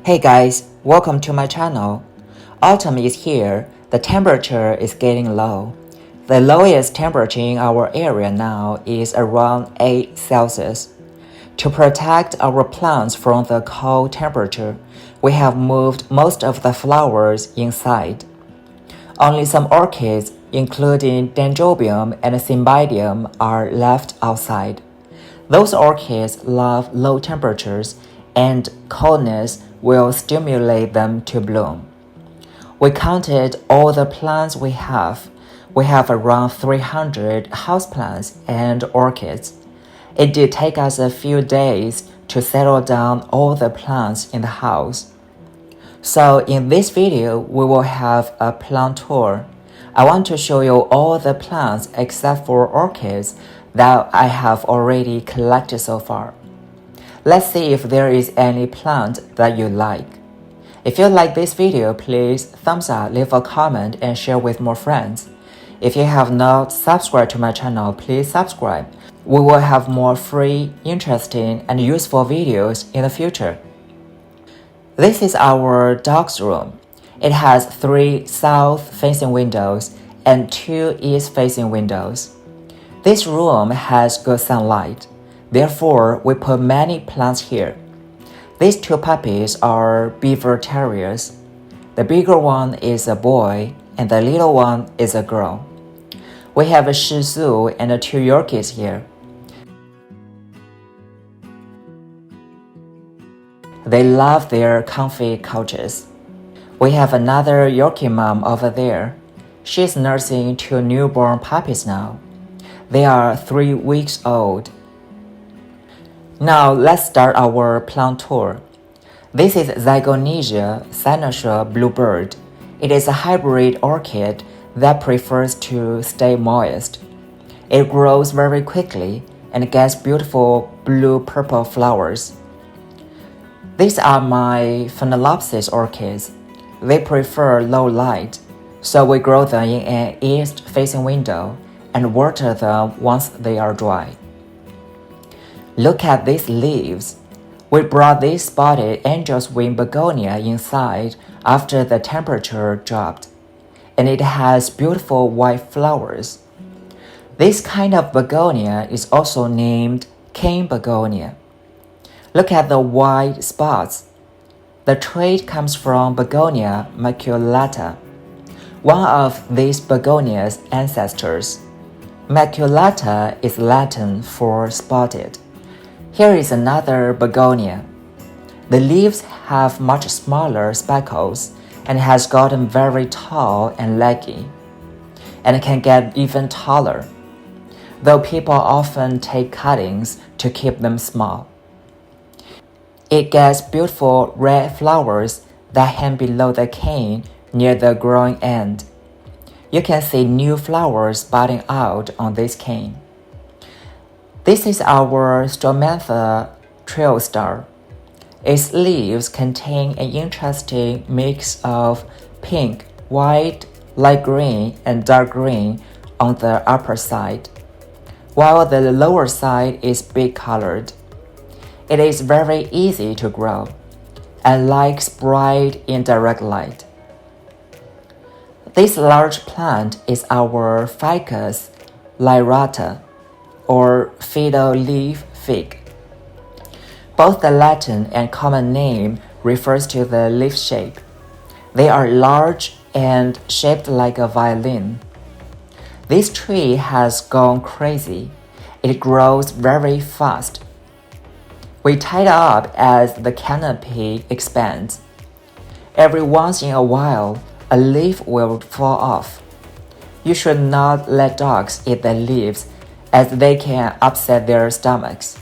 Hey guys, welcome to my channel. Autumn is here, the temperature is getting low. The lowest temperature in our area now is around 8 Celsius. To protect our plants from the cold temperature, we have moved most of the flowers inside. Only some orchids, including Dendrobium and Cymbidium, are left outside. Those orchids love low temperatures, and coldness will stimulate them to bloom. We counted all the plants we have. We have around 300 houseplants and orchids. It did take us a few days to settle down all the plants in the house. So in this video, we will have a plant tour. I want to show you all the plants except for orchids that I have already collected so far. Let's see if there is any plant that you like. If you like this video, please thumbs up, leave a comment, and share with more friends. If you have not subscribed to my channel, please subscribe. We will have more free, interesting, and useful videos in the future. This is our dog's room. It has 3 south-facing windows and 2 east-facing windows. This room has good sunlight. Therefore, we put many plants here. These 2 puppies are beaver terriers. The bigger one is a boy, and the little one is a girl. We have a Shih Tzu and 2 Yorkies here. They love their comfy couches. We have another Yorkie mom over there. She's nursing 2 newborn puppies now. They are 3 weeks old. Now let's start our plant tour. This is Zygonesia cynosure bluebird. It is a hybrid orchid that prefers to stay moist. It grows very quickly and gets beautiful blue-purple flowers. These are my Phenolopsis orchids. They prefer low light, so we grow them in an east-facing window and water them once they are dry. Look at these leaves. We brought this spotted angel's wing begonia inside after the temperature dropped, and it has beautiful white flowers. This kind of begonia is also named king begonia. Look at the white spots. The trait comes from Begonia maculata, one of these begonias' ancestors. Maculata is Latin for spotted. Here is another begonia. The leaves have much smaller speckles and has gotten very tall and leggy, and can get even taller, though people often take cuttings to keep them small. It gets beautiful red flowers that hang below the cane near the growing end. You can see new flowers budding out on this cane. This is our Stromantha triostar. Its leaves contain an interesting mix of pink, white, light green, and dark green on the upper side, while the lower side is big colored. It is very easy to grow and likes bright indirect light. This large plant is our Ficus lyrata, or fiddle leaf fig. Both the Latin and common name refers to the leaf shape. They are large and shaped like a violin. This tree has gone crazy. It grows very fast. We tie it up as the canopy expands. Every once in a while, a leaf will fall off. You should not let dogs eat the leaves, as they can upset their stomachs.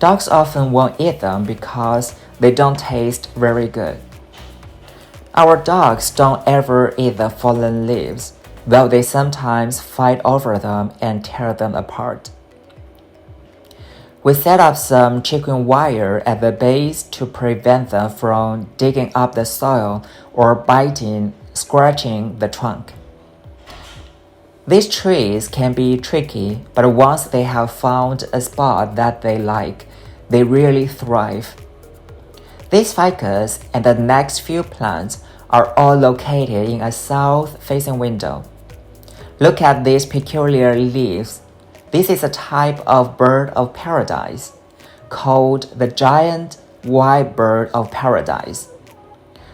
Dogs often won't eat them because they don't taste very good. Our dogs don't ever eat the fallen leaves, though they sometimes fight over them and tear them apart. We set up some chicken wire at the base to prevent them from digging up the soil or scratching the trunk. These trees can be tricky, but once they have found a spot that they like, they really thrive. This ficus and the next few plants are all located in a south-facing window. Look at these peculiar leaves. This is a type of bird of paradise, called the giant white bird of paradise.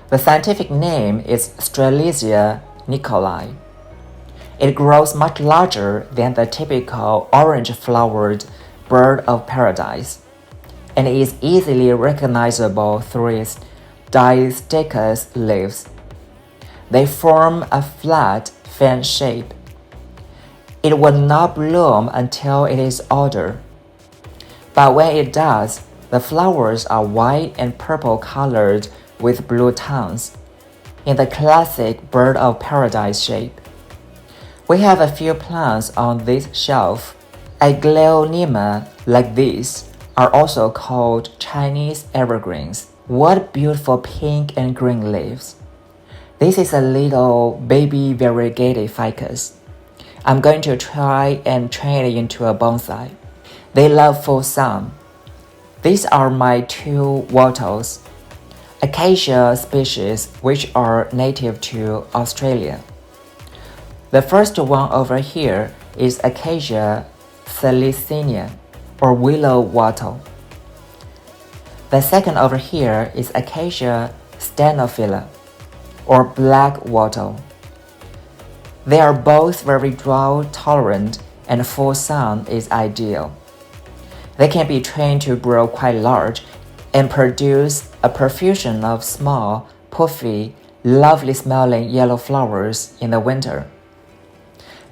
The scientific name is Strelitzia nicolai. It grows much larger than the typical orange-flowered bird of paradise, and is easily recognizable through its distichous leaves. They form a flat fan shape. It will not bloom until it is older, but when it does, the flowers are white and purple colored with blue tones, in the classic bird of paradise shape. We have a few plants on this shelf. A Glaonema like these are also called Chinese evergreens. What beautiful pink and green leaves. This is a little baby variegated ficus. I'm going to try and train it into a bonsai. They love full sun. These are my two wattles, acacia species which are native to Australia. The first one over here is Acacia Strelitzia, or willow wattle. The second over here is Acacia stenophila, or black wattle. They are both very drought tolerant and full sun is ideal. They can be trained to grow quite large and produce a profusion of small, puffy, lovely smelling yellow flowers in the winter.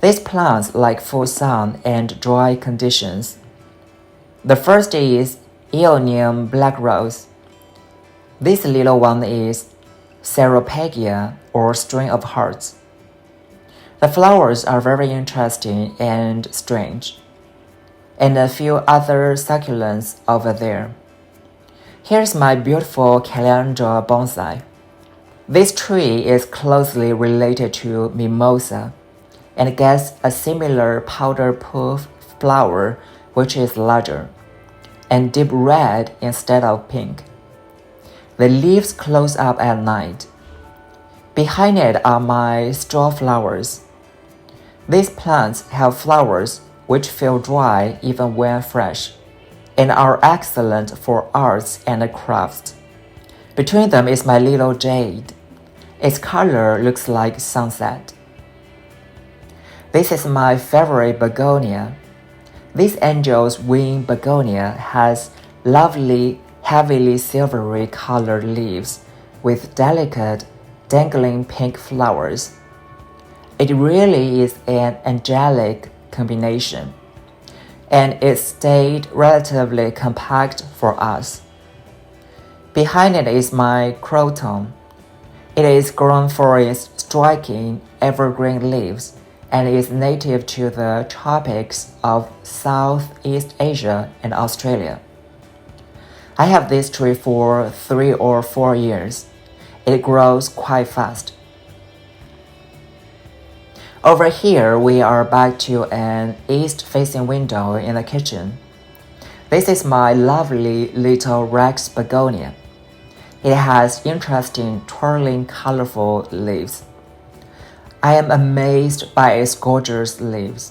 These plants like full sun and dry conditions. The first is Ionium black rose. This little one is Ceropegia, or string of hearts. The flowers are very interesting and strange, and a few other succulents over there. Here's my beautiful Calendula bonsai. This tree is closely related to mimosa and gets a similar powder puff flower which is larger and deep red instead of pink. The leaves close up at night. Behind it are my straw flowers. These plants have flowers which feel dry even when fresh, and are excellent for arts and crafts. Between them is my little Jade. Its color looks like sunset. This is my favorite Begonia. This angel's wing Begonia has lovely, heavily silvery colored leaves with delicate, dangling pink flowers. It really is an angelic combination, and it stayed relatively compact for us. Behind it is my croton. It is grown for its striking evergreen leaves and is native to the tropics of Southeast Asia and Australia. I have this tree for 3 or 4 years. It grows quite fast. Over here, we are back to an east-facing window in the kitchen. This is my lovely little Rex Begonia. It has interesting, twirling, colorful leaves. I am amazed by its gorgeous leaves.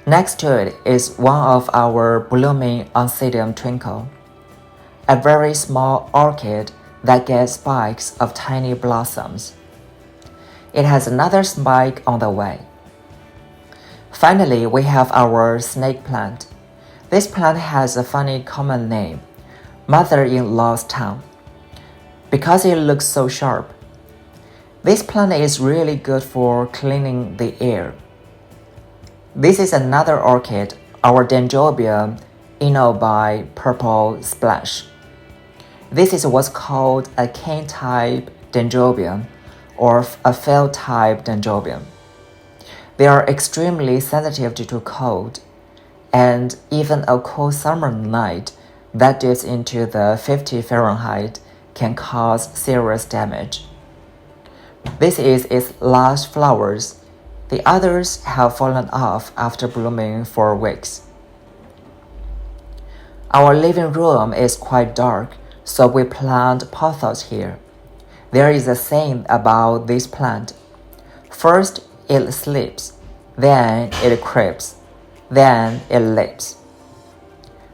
Next to it is one of our blooming Oncidium twinkle, a very small orchid that gets spikes of tiny blossoms. It has another spike on the way. Finally, we have our snake plant. This plant has a funny common name, mother-in-law's tongue, because it looks so sharp. This plant is really good for cleaning the air. This is another orchid, our Dendrobium by Purple Splash. This is what's called a cane-type dendrobium, or a field-type dendrobium. They are extremely sensitive to cold, and even a cold summer night that dips into the 50 Fahrenheit can cause serious damage. This is its last flowers. The others have fallen off after blooming for weeks. Our living room is quite dark, so we plant pothos here. There is a saying about this plant. First it sleeps, then it creeps, then it leaps.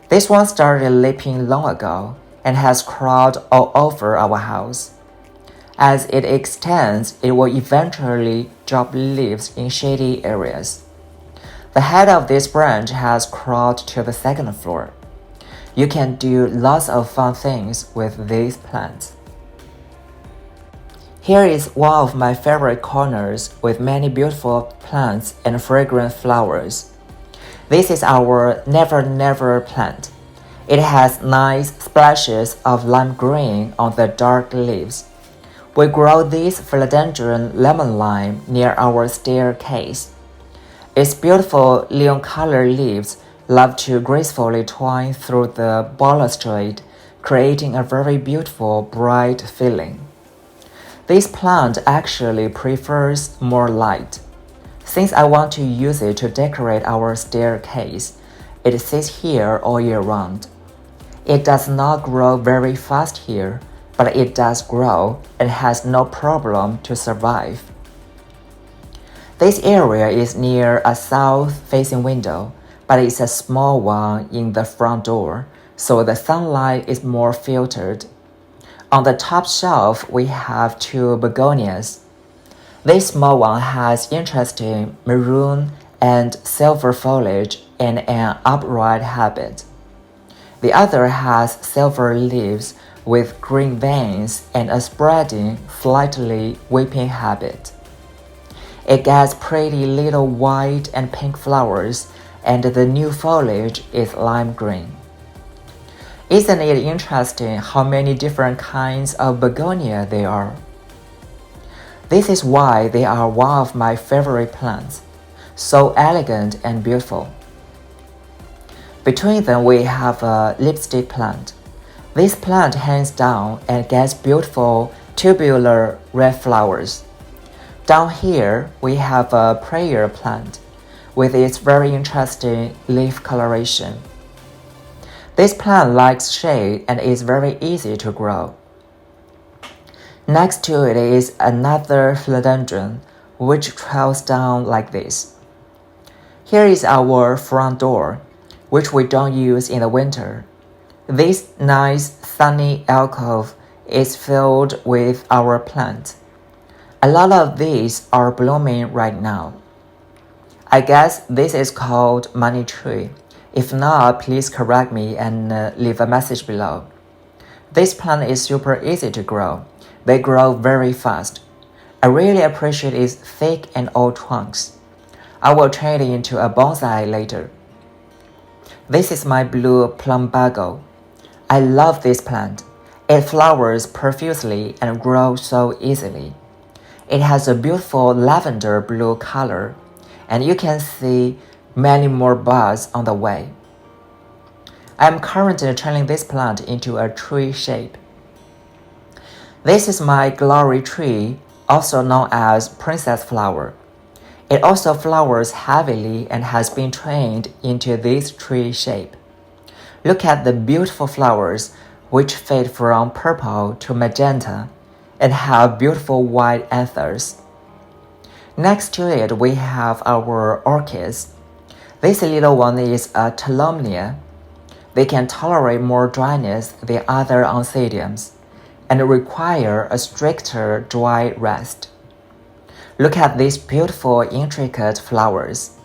This one started leaping long ago and has crawled all over our house. As it extends, it will eventually drop leaves in shady areas. The head of this branch has crawled to the second floor. You can do lots of fun things with these plants. Here is one of my favorite corners with many beautiful plants and fragrant flowers. This is our Never Never plant. It has nice splashes of lime green on the dark leaves. We grow this philodendron lemon lime near our staircase. Its beautiful leon-colored leaves love to gracefully twine through the balustrade, creating a very beautiful, bright feeling. This plant actually prefers more light. Since I want to use it to decorate our staircase, it sits here all year round. It does not grow very fast here, but it does grow and has no problem to survive. This area is near a south-facing window, but it's a small one in the front door, so the sunlight is more filtered. On the top shelf, we have two begonias. This small one has interesting maroon and silver foliage and an upright habit. The other has silver leaves with green veins and a spreading, slightly weeping habit. It gets pretty little white and pink flowers, and the new foliage is lime green. Isn't it interesting how many different kinds of begonia there are? This is why they are one of my favorite plants, so elegant and beautiful. Between them we have a lipstick plant. This plant hangs down and gets beautiful tubular red flowers. Down here we have a prayer plant with its very interesting leaf coloration. This plant likes shade and is very easy to grow. Next to it is another philodendron, which trails down like this. Here is our front door, which we don't use in the winter. This nice sunny alcove is filled with our plants. A lot of these are blooming right now. I guess this is called money tree. If not, please correct me and leave a message below. This plant is super easy to grow. They grow very fast. I really appreciate its thick and old trunks. I will turn it into a bonsai later. This is my blue plumbago. I love this plant. It flowers profusely and grows so easily. It has a beautiful lavender blue color, and you can see many more buds on the way. I am currently turning this plant into a tree shape. This is my glory tree, also known as princess flower. It also flowers heavily and has been trained into this tree shape. Look at the beautiful flowers, which fade from purple to magenta and have beautiful white anthers. Next to it, we have our orchids. This little one is a Telomnia. They can tolerate more dryness than other oncidiums and require a stricter dry rest. Look at these beautiful, intricate flowers.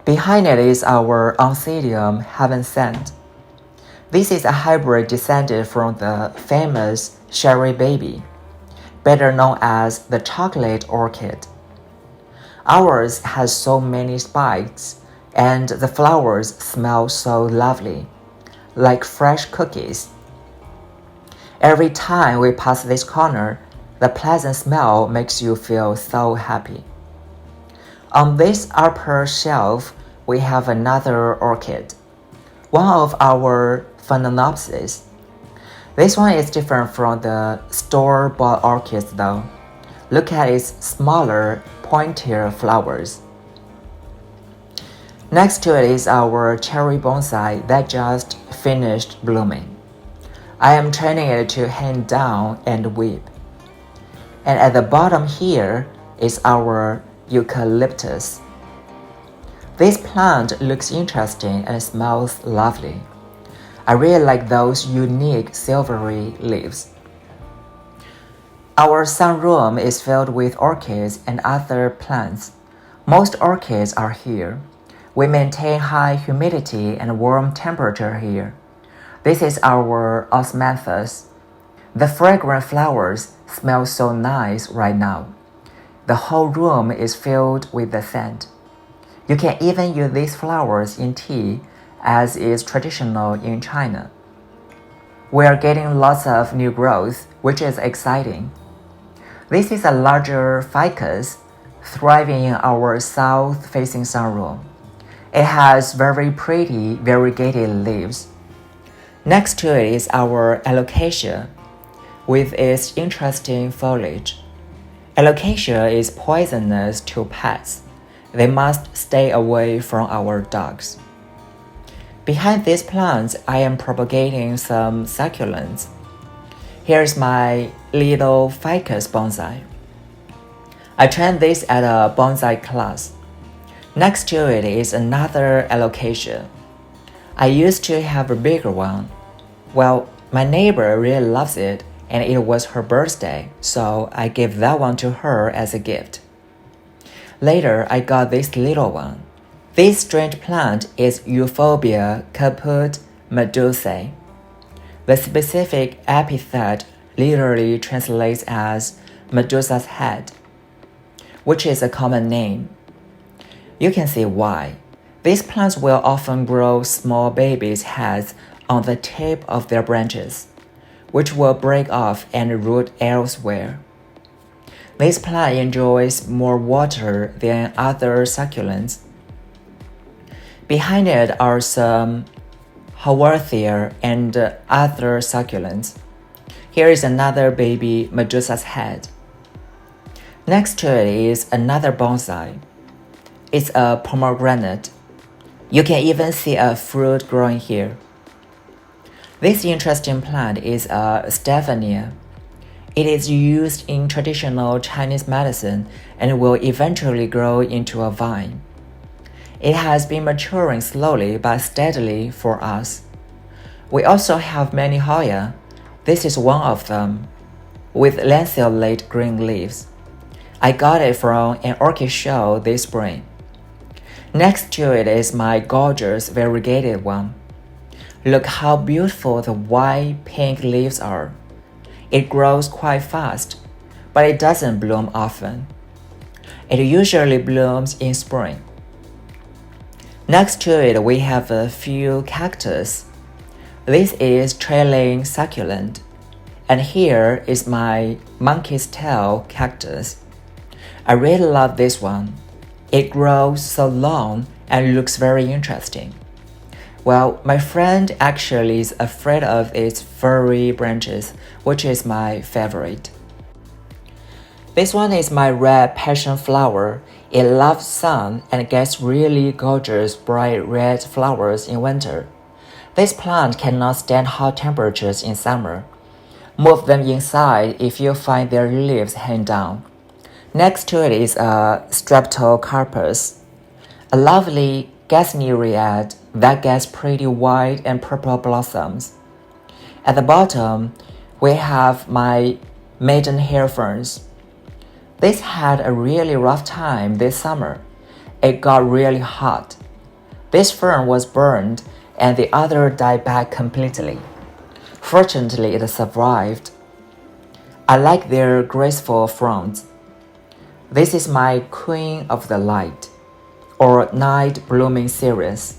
Behind it is our oncidium heaven sent. This is a hybrid descended from the famous cherry baby, better known as the chocolate orchid. Ours has so many spikes, and the flowers smell so lovely, like fresh cookies. Every time we pass this corner, the pleasant smell makes you feel so happy. On this upper shelf, we have another orchid, one of our Phenolopsis. This one is different from the store-bought orchids though. Look at its smaller, pointier flowers. Next to it is our cherry bonsai that just finished blooming. I am training it to hang down and weep. And at the bottom here is our eucalyptus. This plant looks interesting and smells lovely. I really like those unique silvery leaves. Our sunroom is filled with orchids and other plants. Most orchids are here. We maintain high humidity and warm temperature here. This is our osmanthus. The fragrant flowers smell so nice right now. The whole room is filled with the scent. You can even use these flowers in tea, as is traditional in China. We are getting lots of new growth, which is exciting. This is a larger ficus thriving in our south-facing sunroom. It has very pretty variegated leaves. Next to it is our alocasia, with its interesting foliage. Alocasia is poisonous to pets. They must stay away from our dogs. Behind these plants, I am propagating some succulents. Here's my little Ficus Bonsai. I trained this at a bonsai class. Next to it is another alocasia. I used to have a bigger one. Well, my neighbor really loves it, and it was her birthday, so I gave that one to her as a gift. Later, I got this little one. This strange plant is Euphorbia caput medusae. The specific epithet literally translates as Medusa's head, which is a common name. You can see why. These plants will often grow small babies' heads on the tip of their branches, which will break off and root elsewhere. This plant enjoys more water than other succulents. Behind it are some Haworthia and other succulents. Here is another baby Medusa's head. Next to it is another bonsai. It's a pomegranate. You can even see a fruit growing here. This interesting plant is a Stephania. It is used in traditional Chinese medicine and will eventually grow into a vine. It has been maturing slowly but steadily for us. We also have many Hoya. This is one of them, with lanceolate green leaves. I got it from an orchid show this spring. Next to it is my gorgeous variegated one. Look how beautiful the white pink leaves are. It grows quite fast, but it doesn't bloom often. It usually blooms in spring. Next to it, we have a few cactus. This is trailing succulent, and here is my monkey's tail cactus. I really love this one. It grows so long and looks very interesting. Well, my friend actually is afraid of its furry branches, which is my favorite. This one is my red passion flower. It loves sun and gets really gorgeous bright red flowers in winter. This plant cannot stand hot temperatures in summer. Move them inside if you find their leaves hang down. Next to it is a Streptocarpus, a lovely Gesneriad that gets pretty white and purple blossoms. At the bottom, we have my maidenhair ferns. This had a really rough time this summer. It got really hot. This fern was burned and the other died back completely. Fortunately, it survived. I like their graceful fronds. This is my Queen of the Light, or Night Blooming Cereus.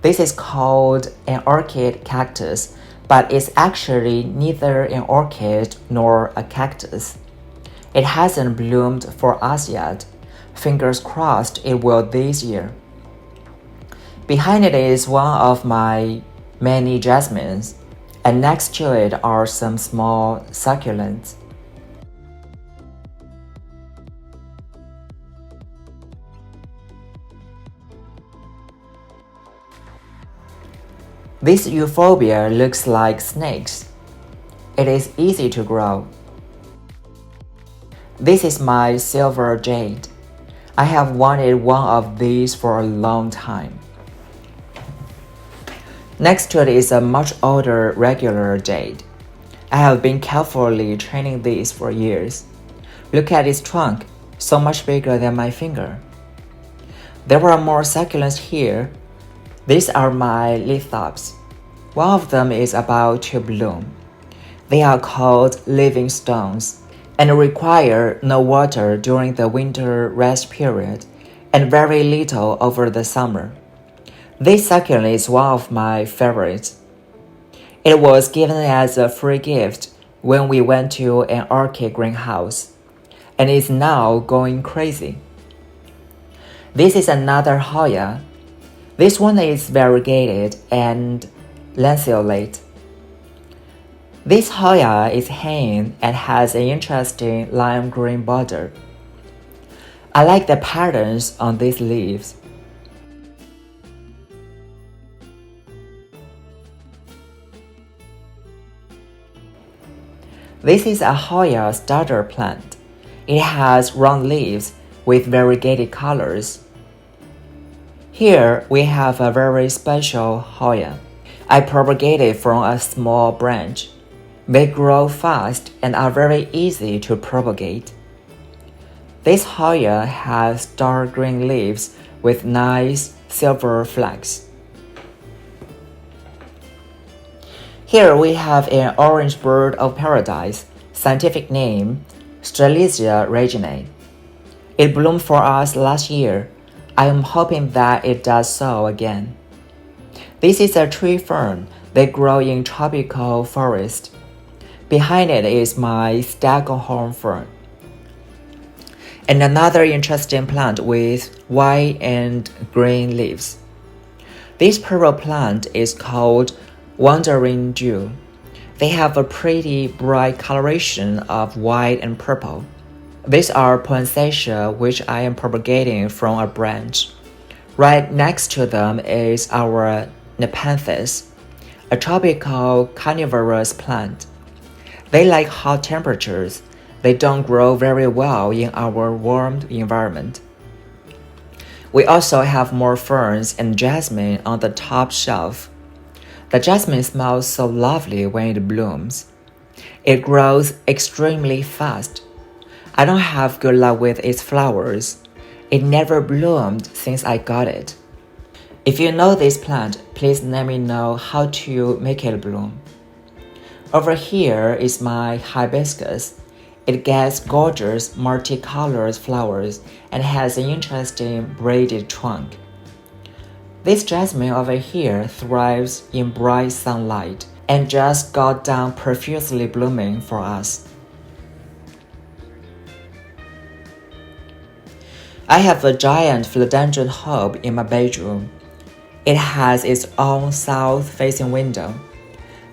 This is called an Orchid Cactus, but it's actually neither an orchid nor a cactus. It hasn't bloomed for us yet. Fingers crossed it will this year. Behind it is one of my many jasmines, and next to it are some small succulents. This euphorbia looks like snakes. It is easy to grow. This is my silver jade. I have wanted one of these for a long time. Next to it is a much older regular jade. I have been carefully training these for years. Look at its trunk, so much bigger than my finger. There are more succulents here. These are my lithops. One of them is about to bloom. They are called living stones and require no water during the winter rest period and very little over the summer. This succulent is one of my favorites. It was given as a free gift when we went to an orchid greenhouse, and is now going crazy. This is another Hoya. This one is variegated and lanceolate. This Hoya is hanging and has an interesting lime green border. I like the patterns on these leaves. This is a Hoya starter plant. It has round leaves with variegated colors. Here we have a very special Hoya. I propagated from a small branch. They grow fast and are very easy to propagate. This Hoya has dark green leaves with nice silver flecks. Here we have an orange bird of paradise, scientific name Strelitzia reginae. It bloomed for us last year. I am hoping that it does so again. This is a tree fern. They grow in tropical forest. Behind it is my staghorn fern. And another interesting plant with white and green leaves. This purple plant is called Wandering Dew. They have a pretty bright coloration of white and purple. These are poinsettia which I am propagating from a branch. Right next to them is our Nepenthes, a tropical carnivorous plant. They like hot temperatures. They don't grow very well in our warm environment. We also have more ferns and jasmine on the top shelf. The jasmine smells so lovely when it blooms. It grows extremely fast. I don't have good luck with its flowers. It never bloomed since I got it. If you know this plant, please let me know how to make it bloom. Over here is my hibiscus. It gets gorgeous multicolored flowers and has an interesting braided trunk. This jasmine over here thrives in bright sunlight and just got done profusely blooming for us. I have a giant philodendron hob in my bedroom. It has its own south-facing window.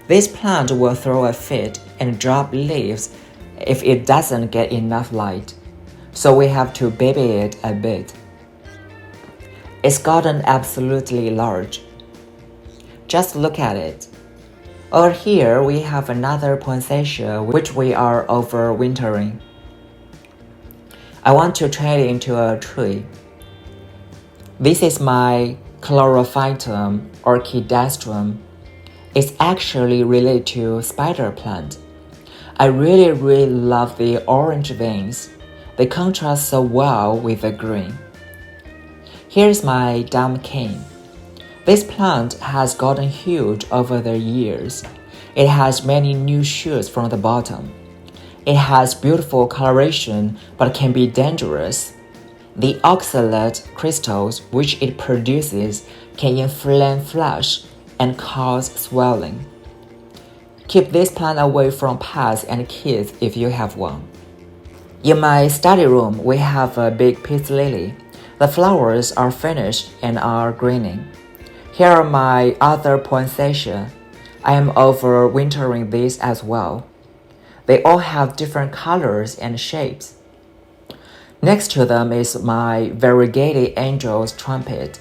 This plant will throw a fit and drop leaves if it doesn't get enough light, so we have to baby it a bit. It's gotten absolutely large. Just look at it. Over here we have another poinsettia which we are overwintering. I want to turn it into a tree. This is my Chlorophytum orchidastrum. It's actually related to spider plant. I really love the orange veins. They contrast so well with the green. Here's my dumb cane. This plant has gotten huge over the years. It has many new shoots from the bottom. It has beautiful coloration but can be dangerous. The oxalate crystals which it produces can inflame flesh and cause swelling. Keep this plant away from pets and kids if you have one. In my study room, we have a big peace lily. The flowers are finished and are greening. Here are my other poinsettia. I am overwintering these as well. They all have different colors and shapes. Next to them is my variegated angel's trumpet.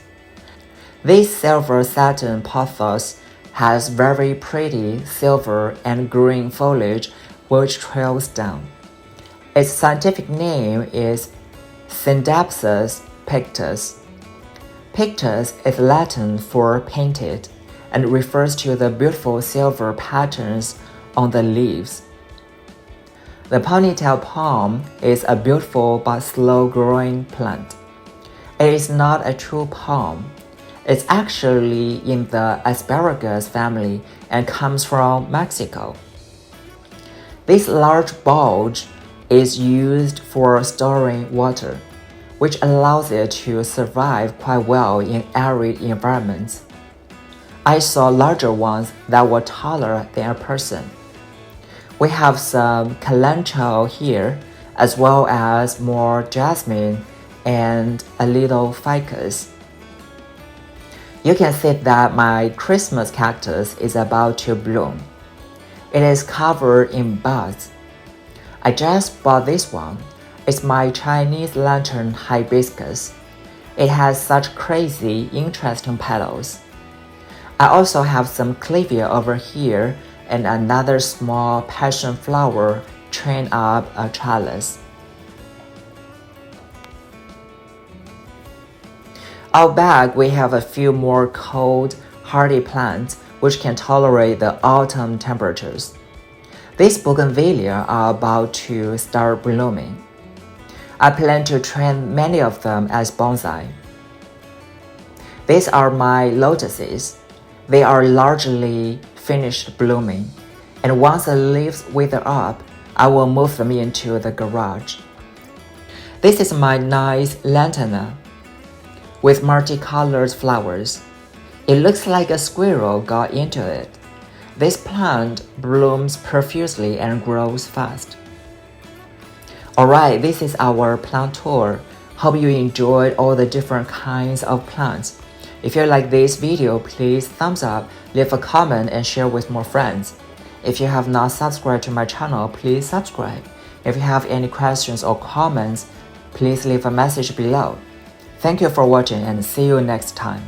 This silver satin pothos has very pretty silver and green foliage which trails down. Its scientific name is Phenolopsis pictus. Pictus is Latin for painted and refers to the beautiful silver patterns on the leaves. The ponytail palm is a beautiful but slow-growing plant. It is not a true palm. It's actually in the asparagus family and comes from Mexico. This large bulge is used for storing water, which allows it to survive quite well in arid environments. I saw larger ones that were taller than a person. We have some calancho here, as well as more jasmine and a little ficus. You can see that my Christmas cactus is about to bloom. It is covered in buds. I just bought this one. It's my Chinese lantern hibiscus. It has such crazy, interesting petals. I also have some clivia over here and another small passion flower trained up a trellis. Out back, we have a few more cold, hardy plants which can tolerate the autumn temperatures. These bougainvillea are about to start blooming. I plan to train many of them as bonsai. These are my lotuses. They are largely finished blooming, and once the leaves wither up, I will move them into the garage. This is my nice lantana with multicolored flowers. It looks like a squirrel got into it. This plant blooms profusely and grows fast. Alright, this is our plant tour. Hope you enjoyed all the different kinds of plants. If you like this video, please thumbs up, leave a comment and share with more friends. If you have not subscribed to my channel, please subscribe. If you have any questions or comments, please leave a message below. Thank you for watching and see you next time.